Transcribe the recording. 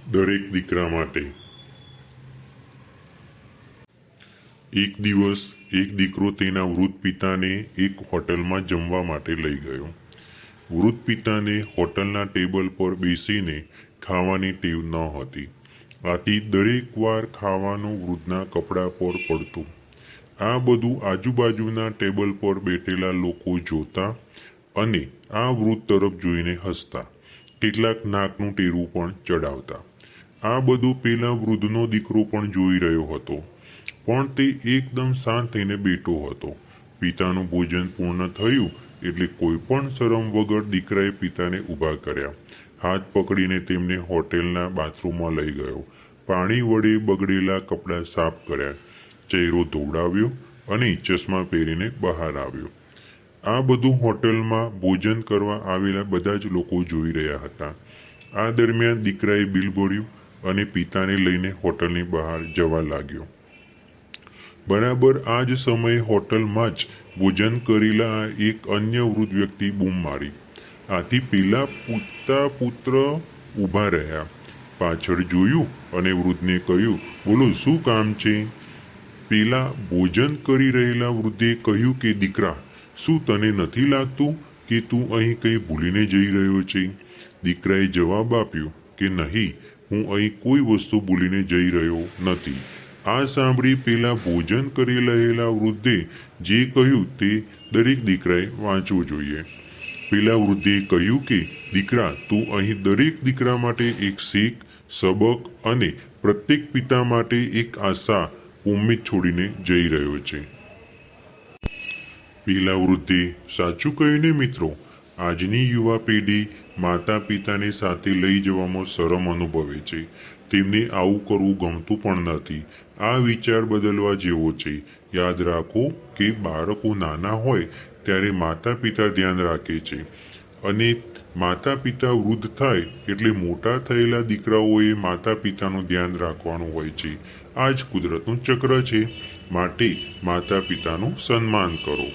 દરેક દીકરા માટે. એક દિવસ એક દીકરો તેના વૃદ્ધ પિતાને એક હોટલમાં જમવા માટે લઈ ગયો. વૃદ્ધ પિતાને હોટલના ટેબલ પર બેસીને ખાવાની ટેવ ન હતી, આથી દરેક વાર ખાવાનું વૃદ્ધના કપડા પર પડતું. આ બધું આજુબાજુના ટેબલ પર બેઠેલા લોકો જોતા અને આ વૃદ્ધ તરફ જોઈને હસતા, કેટલાક નાકનું ટેરવું પણ ચડાવતા. આ બધું પેલા વૃદ્ધનો દીકરો પણ જોઈ રહ્યો હતો, પણ તે એકદમ શાંત થઈને બેઠો હતો. પિતાનું ભોજન પૂર્ણ થયું એટલે કોઈ પણ શરમ વગર દીકરાએ પિતાને ઊભા કર્યા, હાથ પકડીને તેમને હોટેલના બાથરૂમમાં લઈ ગયો, પાણી વડે બગડેલા કપડાં સાફ કર્યા, ચહેરો ધોવડાવ્યો અને ચશ્મા પહેરીને બહાર આવ્યો. આ બધું હોટલમાં ભોજન કરવા આવેલા બધા જ લોકો જોઈ રહ્યા હતા. આ દરમિયાન દીકરાએ બિલ ભર્યું અને પિતાને લઈને હોટલની બહાર જવા લાગ્યો. બરાબર આ જ સમયે હોટલમાં જ ભોજન કરેલા એક અન્ય વૃદ્ધ વ્યક્તિ બૂમ મારી. આથી પેલા પુત્ર ઊભા રહ્યા, પાછળ જોયું અને વૃદ્ધને કહ્યું, બોલો શું કામ છે? પેલા ભોજન કરી રહેલા વૃદ્ધે કહ્યું કે દીકરા, શું તને નથી લાગતું કે તું અહીં કંઈ ભૂલીને જઈ રહ્યો છે? દીકરાએ જવાબ આપ્યો કે નહીં, હું અહીં કોઈ વસ્તુ ભૂલીને જઈ રહ્યો નથી. આ સાંભળી પેલા ભોજન કરી રહેલા વૃદ્ધે જે કહ્યું તે દરેક દીકરાએ વાંચવું જોઈએ. પેલા વૃદ્ધે કહ્યું કે દીકરા, તું અહીં દરેક દીકરા માટે એક શીખ, સબક અને પ્રત્યેક પિતા માટે એક આશા, ઉમ્મીદ છોડીને જઈ રહ્યો છે. પેલા વૃદ્ધે સાચું કહ્યું ને મિત્રો. આજની યુવા પેઢી માતા પિતાને સાથે લઈ જવામાં શરમ અનુભવે છે. તેમને આવું કરવું ગમતું પણ નથી. આ વિચાર બદલવા જેવો છે. યાદ રાખો કે બાળકો નાના હોય ત્યારે માતા પિતા ધ્યાન રાખે છે અને માતા પિતા વૃદ્ધ થાય એટલે મોટા થયેલા દીકરાઓએ માતા પિતાનું ધ્યાન રાખવાનું હોય છે. આ જ કુદરતનું ચક્ર છે. માટે માતા પિતાનું સન્માન કરો.